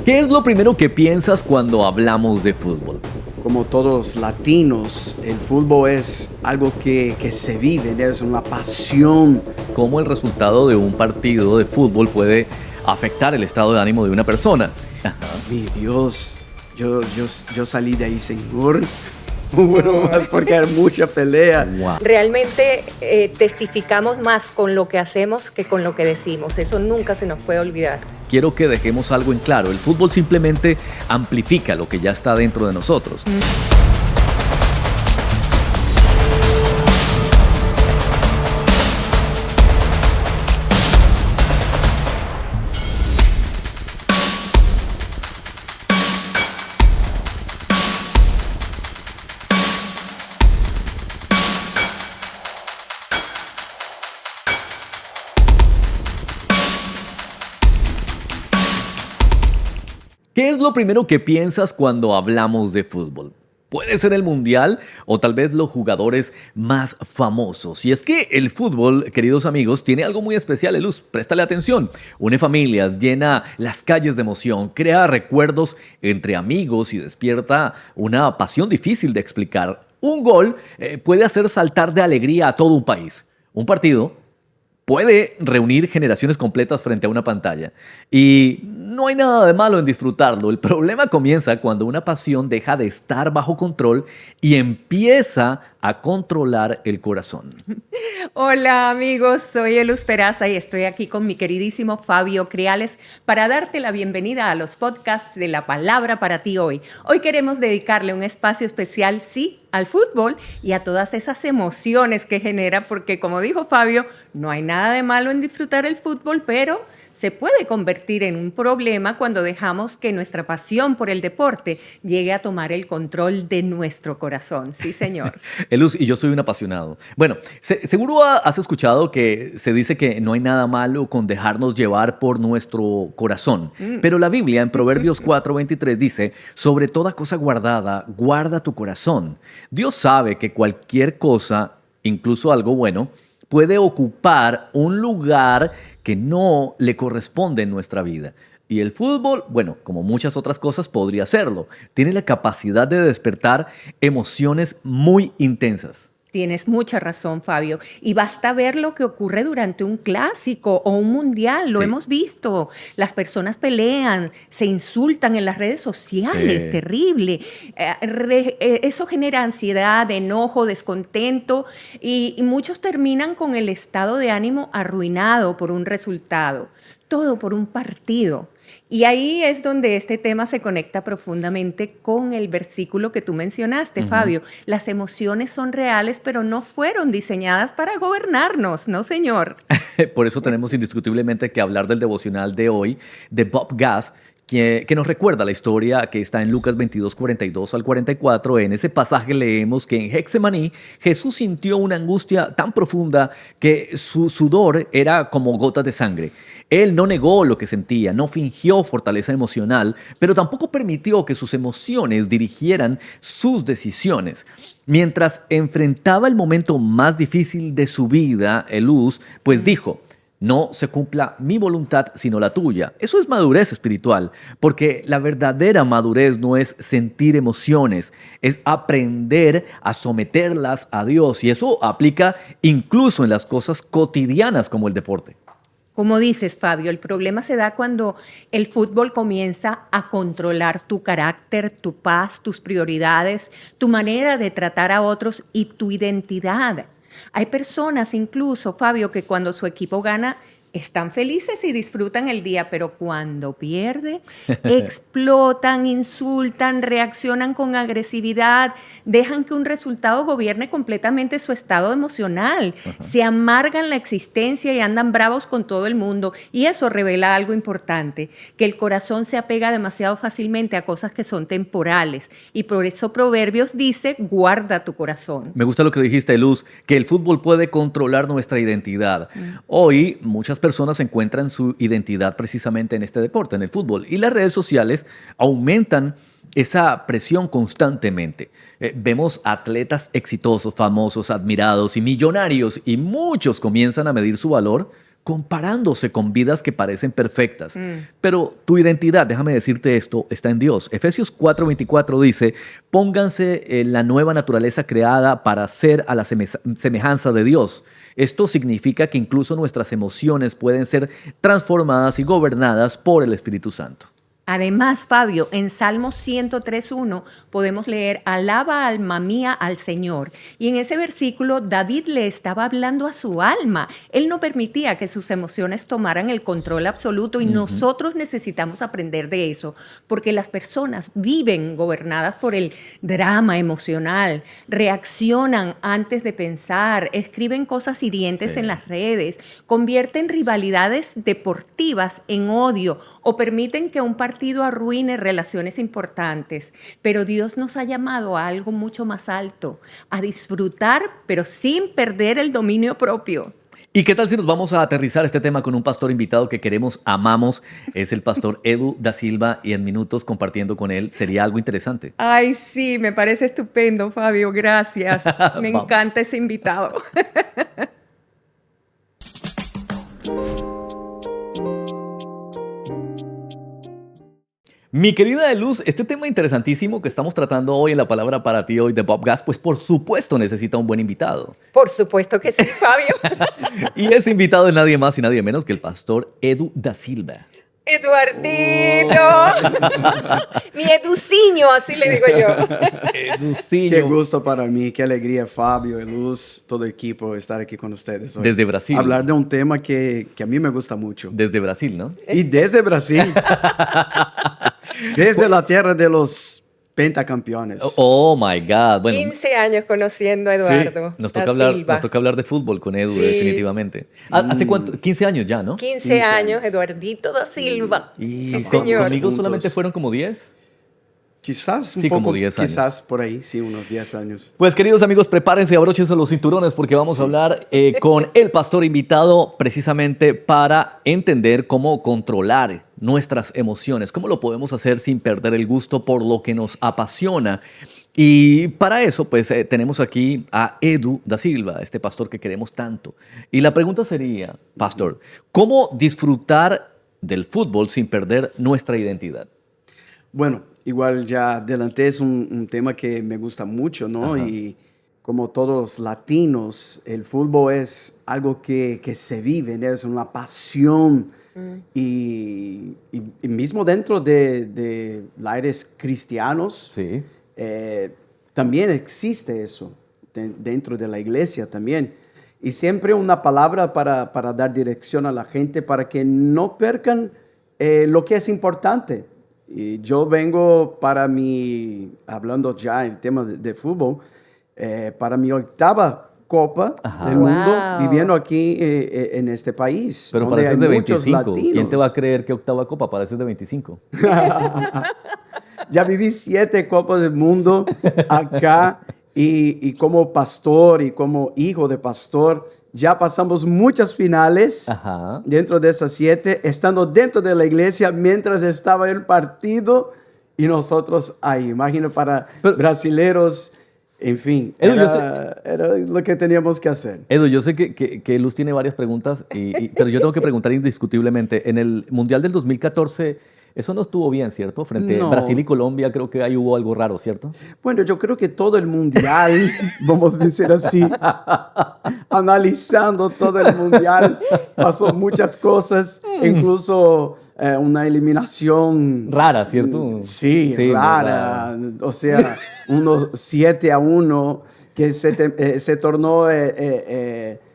¿Qué es lo primero que piensas cuando hablamos de fútbol? Como todos los latinos, el fútbol es algo que se vive, es una pasión. ¿Cómo el resultado de un partido de fútbol puede afectar el estado de ánimo de una persona? Mi Dios, yo salí de ahí, Señor. Bueno, más porque hay mucha pelea. Wow. Realmente testificamos más con lo que hacemos que con lo que decimos. Eso nunca se nos puede olvidar. Quiero que dejemos algo en claro. El fútbol simplemente amplifica lo que ya está dentro de nosotros. ¿Qué es lo primero que piensas cuando hablamos de fútbol? Puede ser el mundial o tal vez los jugadores más famosos. Y es que el fútbol, queridos amigos, tiene algo muy especial, Luz. Préstale atención. Une familias, llena las calles de emoción, crea recuerdos entre amigos y despierta una pasión difícil de explicar. Un gol puede hacer saltar de alegría a todo un país. Un partido puede reunir generaciones completas frente a una pantalla. Y no hay nada de malo en disfrutarlo. El problema comienza cuando una pasión deja de estar bajo control y empieza a controlar el corazón. Hola amigos, soy Eluz Peraza y estoy aquí con mi queridísimo Fabio Criales para darte la bienvenida a los podcasts de La Palabra para ti hoy. Hoy queremos dedicarle un espacio especial, sí, al fútbol y a todas esas emociones que genera, porque como dijo Fabio, no hay nada de malo en disfrutar el fútbol, pero se puede convertir en un problema cuando dejamos que nuestra pasión por el deporte llegue a tomar el control de nuestro corazón. Sí, señor. Luz, y yo soy un apasionado. Bueno, seguro has escuchado que se dice que no hay nada malo con dejarnos llevar por nuestro corazón. Pero la Biblia en Proverbios 4:23 dice, sobre toda cosa guardada, guarda tu corazón. Dios sabe que cualquier cosa, incluso algo bueno, puede ocupar un lugar que no le corresponde en nuestra vida. Y el fútbol, bueno, como muchas otras cosas, podría hacerlo. Tiene la capacidad de despertar emociones muy intensas. Tienes mucha razón, Fabio. Y basta ver lo que ocurre durante un clásico o un mundial. Lo hemos visto. Las personas pelean, se insultan en las redes sociales. Sí. Terrible. Eso genera ansiedad, enojo, descontento y muchos terminan con el estado de ánimo arruinado por un resultado. Todo por un partido. Y ahí es donde este tema se conecta profundamente con el versículo que tú mencionaste, Fabio. Las emociones son reales, pero no fueron diseñadas para gobernarnos, ¿no, señor? Por eso tenemos indiscutiblemente que hablar del devocional de hoy, de Bob Gass, que nos recuerda la historia que está en Lucas 22, 42 al 44. En ese pasaje leemos que en Getsemaní Jesús sintió una angustia tan profunda que su sudor era como gotas de sangre. Él no negó lo que sentía, no fingió fortaleza emocional, pero tampoco permitió que sus emociones dirigieran sus decisiones. Mientras enfrentaba el momento más difícil de su vida, Luz, pues dijo: no se cumpla mi voluntad sino la tuya. Eso es madurez espiritual, porque la verdadera madurez no es sentir emociones, es aprender a someterlas a Dios. Y eso aplica incluso en las cosas cotidianas como el deporte. Como dices, Fabio, el problema se da cuando el fútbol comienza a controlar tu carácter, tu paz, tus prioridades, tu manera de tratar a otros y tu identidad. Hay personas incluso, Fabio, que cuando su equipo gana están felices y disfrutan el día, pero cuando pierde, explotan, insultan, reaccionan con agresividad, dejan que un resultado gobierne completamente su estado emocional, se amargan la existencia y andan bravos con todo el mundo. Y eso revela algo importante, que el corazón se apega demasiado fácilmente a cosas que son temporales. Y por eso Proverbios dice, guarda tu corazón. Me gusta lo que dijiste, Luz, que el fútbol puede controlar nuestra identidad. Hoy, muchas personas encuentran su identidad precisamente en este deporte, en el fútbol. Y las redes sociales aumentan esa presión constantemente. Vemos atletas exitosos, famosos, admirados y millonarios, y muchos comienzan a medir su valor comparándose con vidas que parecen perfectas. Pero tu identidad, déjame decirte esto, está en Dios. Efesios 4:24 dice, pónganse en la nueva naturaleza creada para ser a la semejanza de Dios. Esto significa que incluso nuestras emociones pueden ser transformadas y gobernadas por el Espíritu Santo. Además, Fabio, en Salmo 103:1 podemos leer, alaba alma mía al Señor. Y en ese versículo David le estaba hablando a su alma. Él no permitía que sus emociones tomaran el control absoluto y nosotros necesitamos aprender de eso, porque las personas viven gobernadas por el drama emocional, reaccionan antes de pensar, escriben cosas hirientes en las redes, convierten rivalidades deportivas en odio o permiten que un partido arruine relaciones importantes. Pero Dios nos ha llamado a algo mucho más alto, a disfrutar, pero sin perder el dominio propio. ¿Y qué tal si nos vamos a aterrizar este tema con un pastor invitado que queremos, amamos? Es el pastor Edu da Silva y en minutos compartiendo con él sería algo interesante. Ay, sí, me parece estupendo, Fabio, gracias. Me Vamos. encanta ese invitado. Mi querida Luz, este tema interesantísimo que estamos tratando hoy en la palabra para ti hoy de Bob Gass, pues por supuesto necesita un buen invitado. Por supuesto que sí, Fabio. Y ese invitado es nadie más y nadie menos que el pastor Edu da Silva. Eduardito. Mi Educiño, así le digo yo. Educiño. Qué gusto para mí, qué alegría, Fabio, Luz, todo el equipo, estar aquí con ustedes hoy. Desde Brasil. Hablar de un tema que a mí me gusta mucho. Desde Brasil, ¿no? Y desde Brasil. Desde la tierra de los pentacampeones. Oh my God. Bueno, 15 años conociendo a Eduardo nos da toca Silva. hablar de fútbol con Edu, Sí. definitivamente. ¿Hace cuánto? 15 años ya, ¿no? 15 años, Eduardito da Silva. Y Sí, con- señor. conmigo Juntos. solamente fueron como 10. Quizás un Sí, poco, como 10 años. quizás por ahí, sí, unos 10 años. Pues queridos amigos, prepárense, abróchense los cinturones porque vamos a hablar con el pastor invitado precisamente para entender cómo controlar nuestras emociones, cómo lo podemos hacer sin perder el gusto por lo que nos apasiona. Y para eso, pues tenemos aquí a Edu da Silva, este pastor que queremos tanto. Y la pregunta sería, pastor, ¿cómo disfrutar del fútbol sin perder nuestra identidad? Bueno, igual ya adelanté, es un tema que me gusta mucho, ¿no? Ajá. Y como todos los latinos, el fútbol es algo que se vive, ¿no? Es una pasión. Y mismo dentro de aires cristianos, Sí. también existe eso, dentro de la iglesia también. Y siempre una palabra para dar dirección a la gente, para que no percan lo que es importante. Y yo vengo para hablando ya el tema de fútbol, para mi 8ª Copa Ajá. del mundo, Wow. viviendo aquí en este país. Pero donde pareces hay de muchos 25. ¿Quién te va a latinos. creer que octava copa? Pareces de 25. Ya viví 7 Copas del Mundo acá y como pastor y como hijo de pastor, ya pasamos muchas finales Ajá. dentro de esas 7, estando dentro de la iglesia mientras estaba el partido y nosotros ahí. Imagino para Pero- brasileros, en fin, Edu, yo era lo que teníamos que hacer. Edu, yo sé que Luz tiene varias preguntas, pero yo tengo que preguntar indiscutiblemente. En el Mundial del 2014, eso no estuvo bien, ¿cierto? Frente a No. Brasil y Colombia, creo que ahí hubo algo raro, ¿cierto? Bueno, yo creo que todo el mundial, vamos a decir así, analizando todo el mundial, pasó muchas cosas, incluso una eliminación Rara, ¿cierto? Sí, Sí, muy rara. O sea, unos 7-1 que se tornó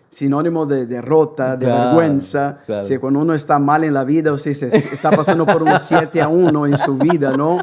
sinónimo de derrota, de Claro, vergüenza. claro. O sea, cuando uno está mal en la vida, o sea, se está pasando por un 7-1 en su vida, ¿no?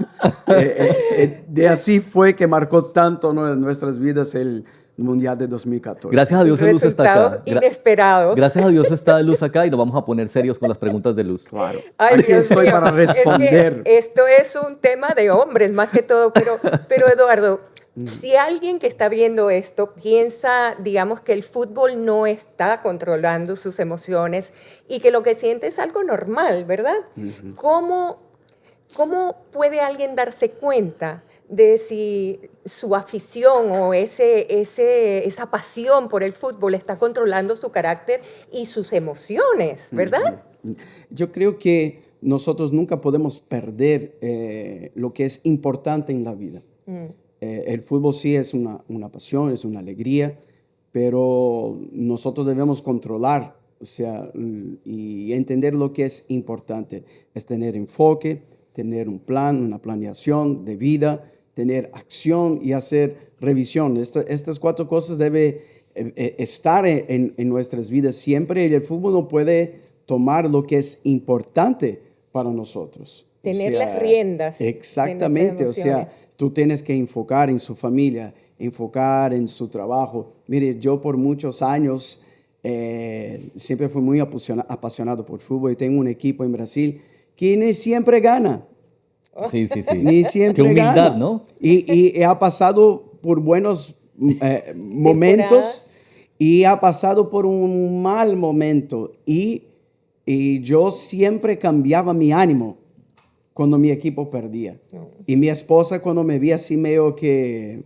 De así fue que marcó tanto, ¿no?, en nuestras vidas el Mundial de 2014. Gracias a Dios Luz está acá. Resultados inesperados. Gracias a Dios está Luz acá y nos vamos a poner serios con las preguntas de Luz. Claro. Ay, Aquí Dios estoy mío. para responder. Es que esto es un tema de hombres más que todo, pero Eduardo, si alguien que está viendo esto piensa, digamos, que el fútbol no está controlando sus emociones y que lo que siente es algo normal, ¿verdad? ¿Cómo puede alguien darse cuenta de si su afición o esa pasión por el fútbol está controlando su carácter y sus emociones, ¿verdad? Yo creo que nosotros nunca podemos perder lo que es importante en la vida. El fútbol sí es una pasión, es una alegría, pero nosotros debemos controlar, o sea, y entender lo que es importante. Es tener enfoque, tener un plan, una planeación de vida, tener acción y hacer revisión. Estas cuatro cosas deben estar en nuestras vidas siempre, y el fútbol no puede tomar lo que es importante para nosotros. Tener las riendas. Exactamente, o sea, tú tienes que enfocar en su familia, enfocar en su trabajo. Mire, yo por muchos años siempre fui muy apasionado por fútbol y tengo un equipo en Brasil que ni siempre gana. Sí, sí, sí. Ni siempre Qué humildad, gana. ¿no? Y ha pasado por buenos momentos y ha pasado por un mal momento. Y yo siempre cambiaba mi ánimo cuando mi equipo perdía. Y mi esposa, cuando me veía así medio que,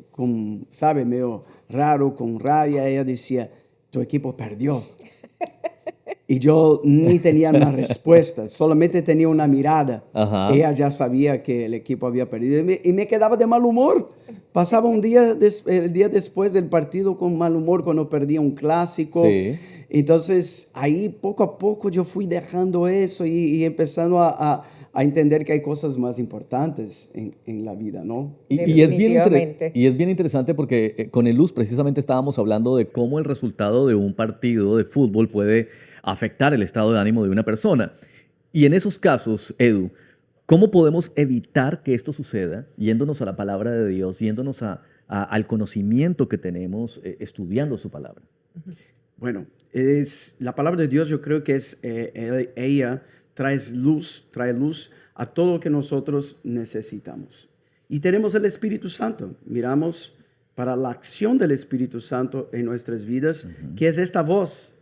¿sabe? Medio raro, con rabia, ella decía, tu equipo perdió. Y yo ni tenía una respuesta, solamente tenía una mirada. Ajá. Ella ya sabía que el equipo había perdido y me quedaba de mal humor. Pasaba el día después del partido con mal humor cuando perdía un clásico. Sí. Entonces, ahí poco a poco yo fui dejando eso y empezando a entender que hay cosas más importantes en la vida, ¿no? Y es Definitivamente. y es bien interesante porque con el Luz precisamente estábamos hablando de cómo el resultado de un partido de fútbol puede afectar el estado de ánimo de una persona. Y en esos casos, Edu, ¿cómo podemos evitar que esto suceda yéndonos a la palabra de Dios, yéndonos al conocimiento que tenemos estudiando su palabra? Bueno, la palabra de Dios, yo creo que ella trae luz a todo lo que nosotros necesitamos. Y tenemos el Espíritu Santo. Miramos para la acción del Espíritu Santo en nuestras vidas, que es esta voz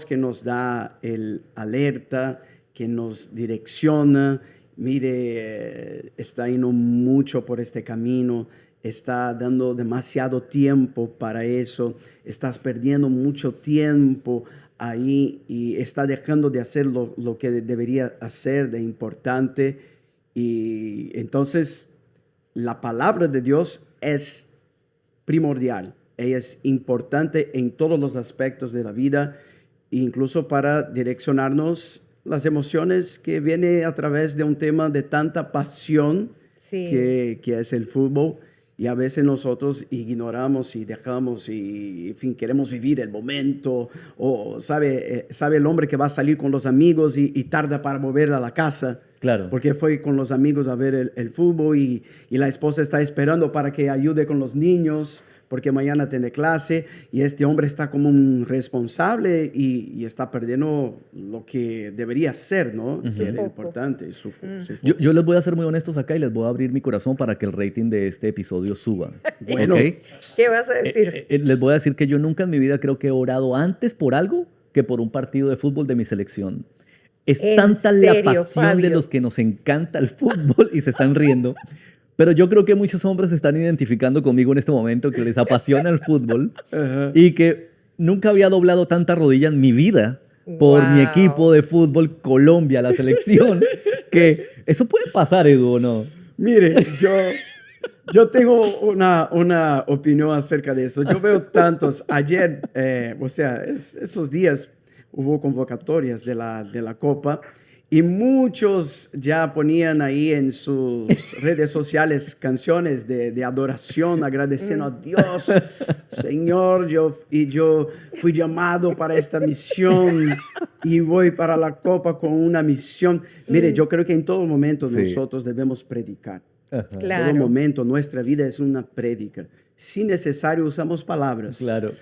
que nos da el alerta, que nos direcciona. Mire, está yendo mucho por este camino, está dando demasiado tiempo para eso, estás perdiendo mucho tiempo ahí y está dejando de hacer lo que debería hacer de importante. Y entonces la palabra de Dios es primordial. Ella es importante en todos los aspectos de la vida, incluso para direccionarnos las emociones que vienen a través de un tema de tanta pasión que es el fútbol. Y a veces nosotros ignoramos y dejamos y, en fin, queremos vivir el momento. O sabe el hombre que va a salir con los amigos y tarda para volver a la casa. Claro. Porque fue con los amigos a ver el fútbol y la esposa está esperando para que ayude con los niños porque mañana tiene clase, y este hombre está como un responsable y está perdiendo lo que debería ser, ¿no? Que era importante. Yo les voy a ser muy honestos acá y les voy a abrir mi corazón para que el rating de este episodio suba. Bueno, ¿Okay? ¿Qué vas a decir? Les voy a decir que yo nunca en mi vida creo que he orado antes por algo que por un partido de fútbol de mi selección. Es tanta la pasión Fabio? de los que nos encanta el fútbol y se están riendo. Pero yo creo que muchos hombres se están identificando conmigo en este momento, que les apasiona el fútbol y que nunca había doblado tanta rodilla en mi vida por mi equipo de fútbol Colombia, la selección, que eso puede pasar, Edu, ¿o no? Mire, yo tengo una opinión acerca de eso. Yo veo tantos. Ayer, esos días hubo convocatorias de la Copa. Y muchos ya ponían ahí en sus redes sociales canciones de adoración, agradeciendo a Dios. Señor, yo fui llamado para esta misión y voy para la Copa con una misión. Mire, yo creo que en todo momento nosotros debemos predicar. Claro. En todo momento nuestra vida es una prédica. si necesario usamos palabras. Claro.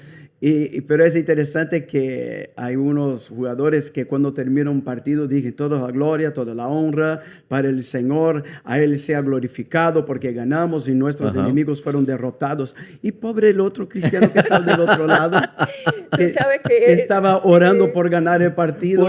Pero es interesante que hay unos jugadores que cuando termina un partido dicen toda la gloria, toda la honra para el Señor, a Él sea glorificado porque ganamos y nuestros enemigos fueron derrotados. Y pobre el otro cristiano que estaba del otro lado, Tú sabes que estaba orando por ganar el partido.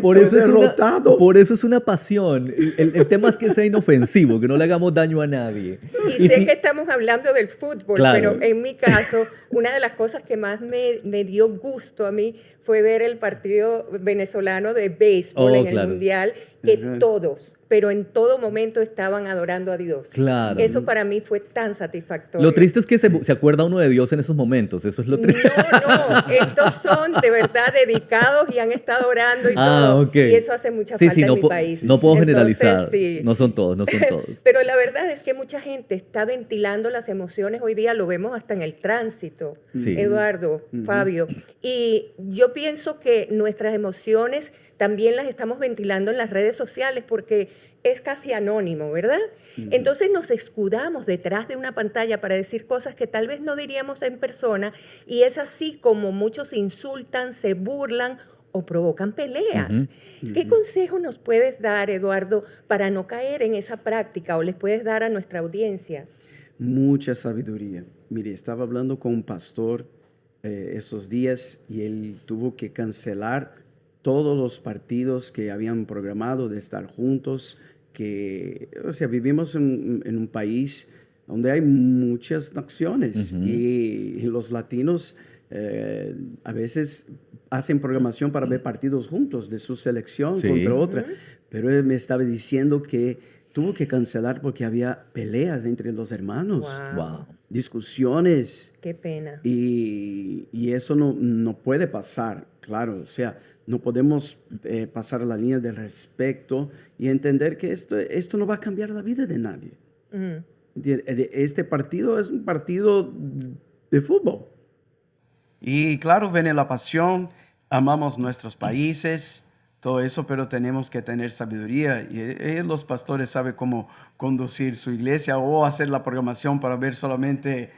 Por eso derrotado. por eso es una pasión. El tema es que sea inofensivo, que no le hagamos daño a nadie. Y sé que estamos hablando del fútbol, Claro. pero en mi caso, una de las cosas que más me dio gusto a mí fue ver el partido venezolano de béisbol en el Mundial, que todos, pero en todo momento estaban adorando a Dios. Claro. Eso para mí fue tan satisfactorio. Lo triste es que se acuerda uno de Dios en esos momentos. Eso es lo triste. No, estos son de verdad dedicados y han estado orando y todo. Ok. Y eso hace mucha falta en mi país. No puedo Entonces, generalizar. sí. No son todos. Pero la verdad es que mucha gente está ventilando las emociones hoy día, lo vemos hasta en el tránsito, Sí. Eduardo, Fabio. Y yo pienso que nuestras emociones también las estamos ventilando en las redes sociales porque es casi anónimo, ¿verdad? Entonces nos escudamos detrás de una pantalla para decir cosas que tal vez no diríamos en persona y es así como muchos insultan, se burlan o provocan peleas. ¿Qué consejo nos puedes dar, Eduardo, para no caer en esa práctica o les puedes dar a nuestra audiencia? Mucha sabiduría. Mire, estaba hablando con un pastor esos días y él tuvo que cancelar todos los partidos que habían programado de estar juntos, vivimos en un país donde hay muchas naciones y los latinos a veces hacen programación para ver partidos juntos de su selección contra otra, pero él me estaba diciendo que tuvo que cancelar porque había peleas entre los hermanos, discusiones. Qué pena. Y eso no puede pasar, claro. O sea, no podemos pasar la línea del respeto y entender que esto no va a cambiar la vida de nadie. Este partido es un partido de fútbol. Y claro, viene la pasión, amamos nuestros países, todo eso, pero tenemos que tener sabiduría. Y los pastores saben cómo conducir su iglesia o hacer la programación para ver solamente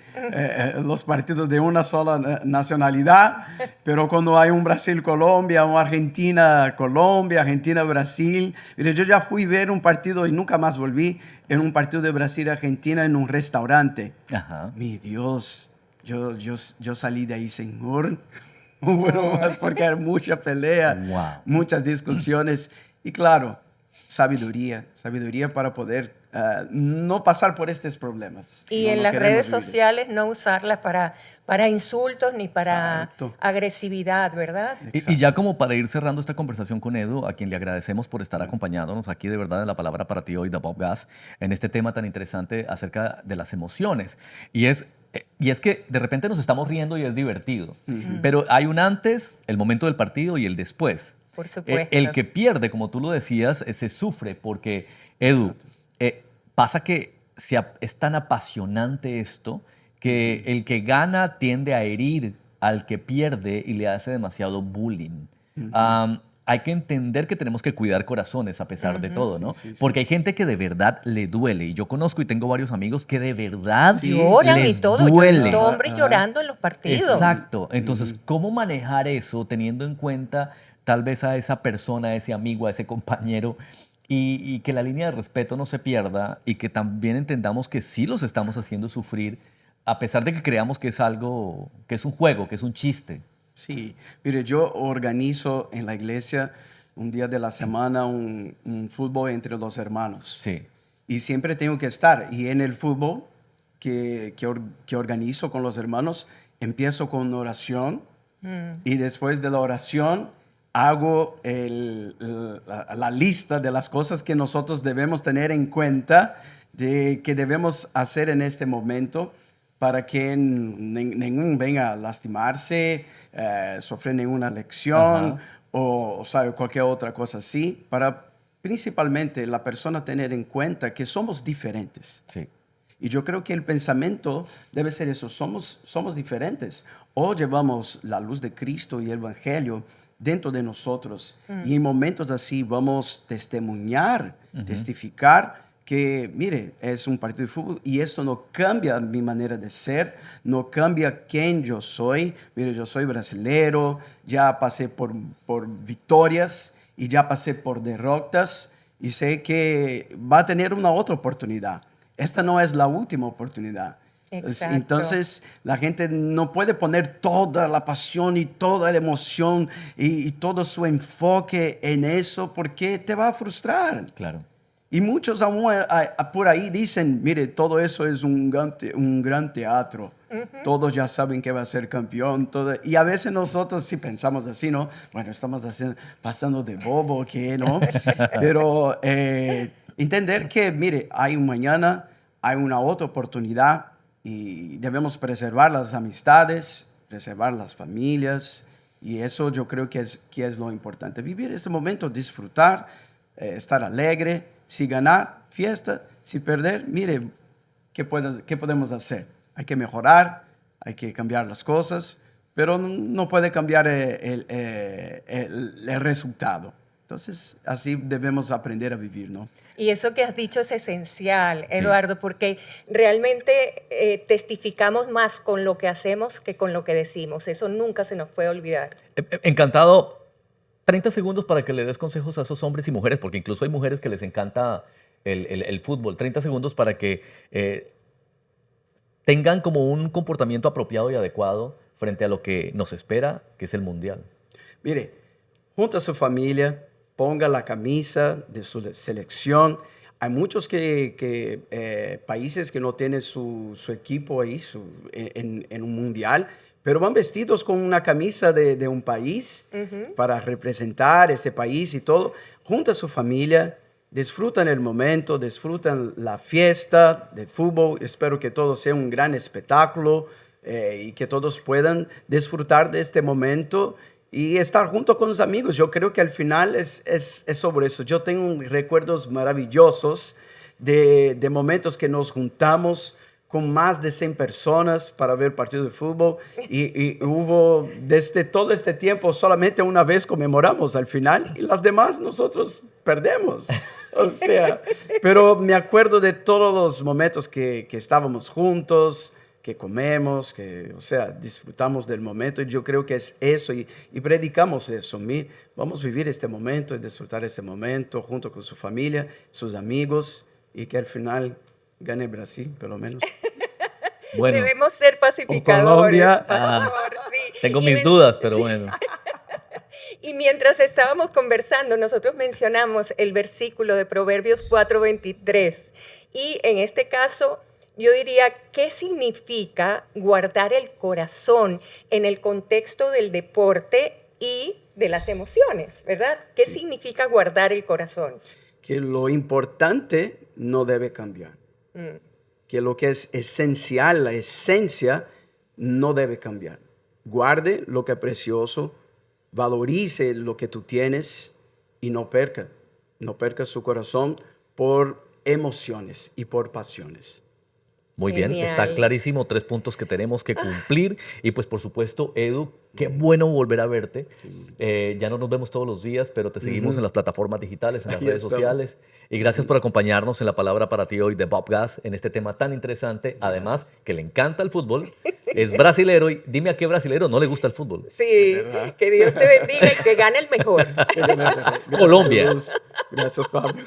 los partidos de una sola nacionalidad. Pero cuando hay un Brasil-Colombia, un Argentina-Colombia, Argentina-Brasil. Mire, yo ya fui a ver un partido y nunca más volví en un partido de Brasil-Argentina en un restaurante. Mi Dios, yo salí de ahí, Señor. Bueno, más porque hay mucha pelea, muchas discusiones y claro, sabiduría para poder no pasar por estos problemas. Y en las redes sociales no usarlas para insultos ni para agresividad, ¿verdad? Y ya como para ir cerrando esta conversación con Edu, a quien le agradecemos por estar acompañándonos aquí de verdad en La Palabra para ti hoy de Bob Gass, en este tema tan interesante acerca de las emociones. Y es que de repente nos estamos riendo y es divertido, pero hay un antes, el momento del partido y el después. Por supuesto. El que pierde, como tú lo decías, se sufre porque, Edu, pasa que es tan apasionante esto que el que gana tiende a herir al que pierde y le hace demasiado bullying. Hay que entender que tenemos que cuidar corazones a pesar de todo, ¿no? Sí. Porque hay gente que de verdad le duele. Y yo conozco y tengo varios amigos que de verdad lloran y todo. duele. Yo he visto hombres llorando en los partidos. Exacto. Entonces, ¿cómo manejar eso teniendo en cuenta tal vez a esa persona, a ese amigo, a ese compañero? Y que la línea de respeto no se pierda y que también entendamos que sí los estamos haciendo sufrir a pesar de que creamos que es algo, que es un juego, que es un chiste. Sí, mire, yo organizo en la iglesia un día de la semana un fútbol entre los hermanos. Sí. Y siempre tengo que estar. Y en el fútbol que organizo con los hermanos, empiezo con oración y después de la oración hago la lista de las cosas que nosotros debemos tener en cuenta, que debemos hacer en este momento, para que ninguno venga a lastimarse, sufrir ninguna lección o sabe, cualquier otra cosa así, para principalmente la persona tener en cuenta que somos diferentes. Sí. Y yo creo que el pensamiento debe ser eso, somos diferentes. O llevamos la luz de Cristo y el Evangelio dentro de nosotros y en momentos así vamos a testificar que, mire, es un partido de fútbol y esto no cambia mi manera de ser, no cambia quién yo soy. Mire, yo soy brasilero, ya pasé por victorias y ya pasé por derrotas y sé que va a tener una otra oportunidad. Esta no es la última oportunidad. Exacto. Entonces, la gente no puede poner toda la pasión y toda la emoción y todo su enfoque en eso porque te va a frustrar. Claro. Y muchos aún por ahí dicen, mire, todo eso es un gran teatro. Todos ya saben que va a ser campeón. Y a veces nosotros sí pensamos así, ¿no? Bueno, estamos pasando de bobo, ¿qué, no? Pero entender que, mire, hay un mañana, hay una otra oportunidad y debemos preservar las amistades, preservar las familias. Y eso yo creo que es lo importante. Vivir este momento, disfrutar, estar alegre. Si ganar, fiesta. Si perder, mire, ¿qué podemos hacer? Hay que mejorar, hay que cambiar las cosas, pero no puede cambiar el resultado. Entonces, así debemos aprender a vivir, ¿no? Y eso que has dicho es esencial, Eduardo, porque realmente testificamos más con lo que hacemos que con lo que decimos. Eso nunca se nos puede olvidar. Encantado. 30 segundos para que le des consejos a esos hombres y mujeres, porque incluso hay mujeres que les encanta el fútbol. 30 segundos para que tengan como un comportamiento apropiado y adecuado frente a lo que nos espera, que es el Mundial. Mire, junto a su familia, ponga la camisa de su selección. Hay muchos países que no tienen su equipo ahí en un mundial, pero van vestidos con una camisa de un país para representar ese país y todo. Junto a su familia, disfrutan el momento, disfrutan la fiesta de fútbol. Espero que todo sea un gran espectáculo y que todos puedan disfrutar de este momento y estar junto con los amigos. Yo creo que al final es sobre eso. Yo tengo recuerdos maravillosos de momentos que nos juntamos con más de 100 personas para ver partidos de fútbol y hubo desde todo este tiempo solamente una vez conmemoramos al final y las demás nosotros perdemos. O sea, pero me acuerdo de todos los momentos que estábamos juntos, que comemos, o sea, disfrutamos del momento y yo creo que es eso y predicamos eso. Vamos a vivir este momento y disfrutar este momento junto con su familia, sus amigos y que al final gane Brasil, por lo menos. Bueno, debemos ser pacificadores. Colombia, por favor, sí. tengo Y mis dudas, pero sí. bueno. Y mientras estábamos conversando, nosotros mencionamos el versículo de Proverbios 4:23. Y en este caso, yo diría, ¿qué significa guardar el corazón en el contexto del deporte y de las emociones, verdad? ¿Qué significa guardar el corazón? Que lo importante no debe cambiar. Que lo que es esencial, la esencia, no debe cambiar. Guarde lo que es precioso, valorice lo que tú tienes y no perca su corazón por emociones y por pasiones. Muy bien, Genial. está clarísimo, 3 puntos que tenemos que cumplir. Y pues por supuesto, Edu, qué bueno volver a verte. Ya no nos vemos todos los días, pero te seguimos en las plataformas digitales, en las Ahí redes estamos. sociales. Y gracias por acompañarnos en la palabra para ti hoy de Bob Gas en este tema tan interesante. Además, que le encanta el fútbol, es brasilero y dime a qué brasilero no le gusta el fútbol. Sí, que Dios te bendiga y que gane el mejor. Colombia. Gracias, Pablo.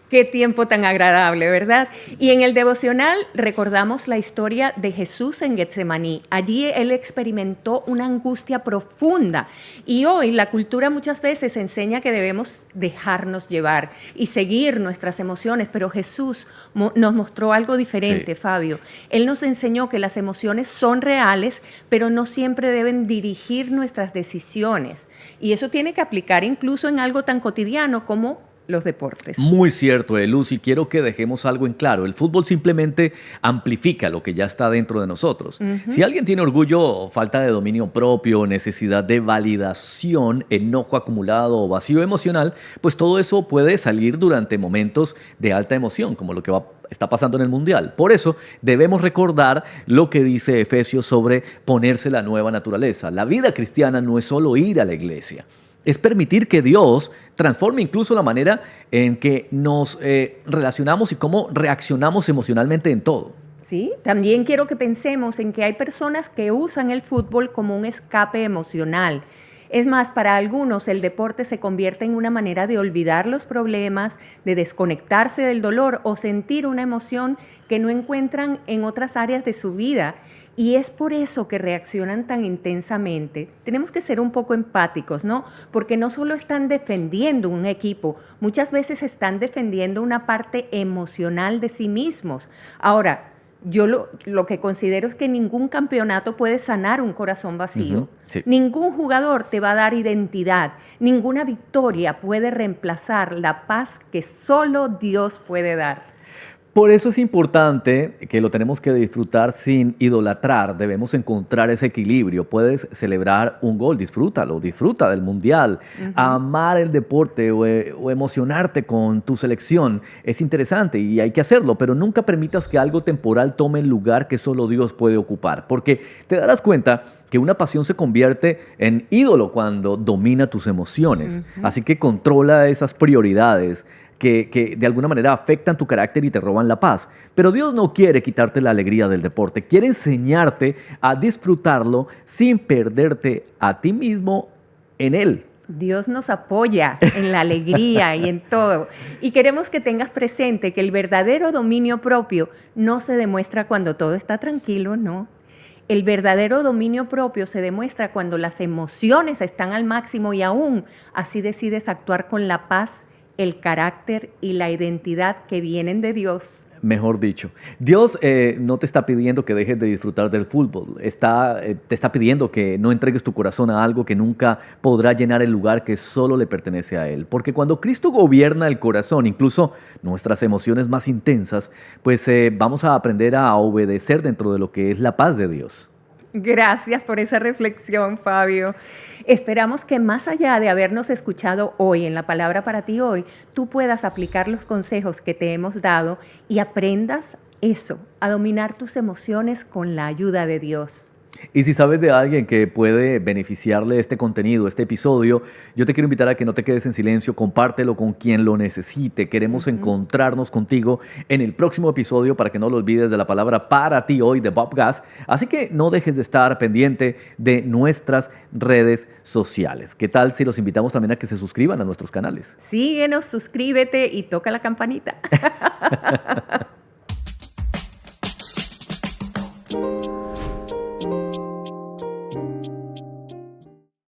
Qué tiempo tan agradable, ¿verdad? Y en el devocional recordamos la historia de Jesús en Getsemaní. Allí él experimentó una angustia profunda y hoy la cultura muchas veces enseña que debemos dejarnos llevar y seguir nuestras emociones, pero Jesús nos mostró algo diferente, Sí. Fabio. Él nos enseñó que las emociones son reales, pero no siempre deben dirigir nuestras decisiones. Y eso tiene que aplicar incluso en algo tan cotidiano como los deportes. Muy cierto, Luz, y quiero que dejemos algo en claro. El fútbol simplemente amplifica lo que ya está dentro de nosotros. Si alguien tiene orgullo, falta de dominio propio, necesidad de validación, enojo acumulado o vacío emocional, pues todo eso puede salir durante momentos de alta emoción, como lo que va está pasando en el Mundial. Por eso debemos recordar lo que dice Efesios sobre ponerse la nueva naturaleza. La vida cristiana no es solo ir a la iglesia, es permitir que Dios transforme incluso la manera en que nos relacionamos y cómo reaccionamos emocionalmente en todo. Sí, también quiero que pensemos en que hay personas que usan el fútbol como un escape emocional. Es más, para algunos el deporte se convierte en una manera de olvidar los problemas, de desconectarse del dolor o sentir una emoción que no encuentran en otras áreas de su vida. Y es por eso que reaccionan tan intensamente. Tenemos que ser un poco empáticos, ¿no? Porque no solo están defendiendo un equipo, muchas veces están defendiendo una parte emocional de sí mismos. Ahora, yo lo que considero es que ningún campeonato puede sanar un corazón vacío. Sí. Ningún jugador te va a dar identidad. Ninguna victoria puede reemplazar la paz que solo Dios puede dar. Por eso es importante que lo tenemos que disfrutar sin idolatrar. Debemos encontrar ese equilibrio. Puedes celebrar un gol, disfrútalo, disfruta del mundial. Amar el deporte o emocionarte con tu selección es interesante y hay que hacerlo, pero nunca permitas que algo temporal tome el lugar que solo Dios puede ocupar, porque te darás cuenta que una pasión se convierte en ídolo cuando domina tus emociones. Así que controla esas prioridades que de alguna manera afectan tu carácter y te roban la paz. Pero Dios no quiere quitarte la alegría del deporte, quiere enseñarte a disfrutarlo sin perderte a ti mismo en él. Dios nos apoya en la alegría y en todo. Y queremos que tengas presente que el verdadero dominio propio no se demuestra cuando todo está tranquilo, no. El verdadero dominio propio se demuestra cuando las emociones están al máximo y aún así decides actuar con la paz, el carácter y la identidad que vienen de Dios. Mejor dicho, Dios no te está pidiendo que dejes de disfrutar del fútbol, te está pidiendo que no entregues tu corazón a algo que nunca podrá llenar el lugar que solo le pertenece a Él. Porque cuando Cristo gobierna el corazón, incluso nuestras emociones más intensas, pues vamos a aprender a obedecer dentro de lo que es la paz de Dios. Gracias por esa reflexión, Fabio. Esperamos que más allá de habernos escuchado hoy en la palabra para ti hoy, tú puedas aplicar los consejos que te hemos dado y aprendas eso, a dominar tus emociones con la ayuda de Dios. Y si sabes de alguien que puede beneficiarle este contenido, este episodio, yo te quiero invitar a que no te quedes en silencio, compártelo con quien lo necesite. Queremos encontrarnos contigo en el próximo episodio para que no lo olvides de la palabra para ti hoy de Bob Gass. Así que no dejes de estar pendiente de nuestras redes sociales. ¿Qué tal si los invitamos también a que se suscriban a nuestros canales? Síguenos, suscríbete y toca la campanita.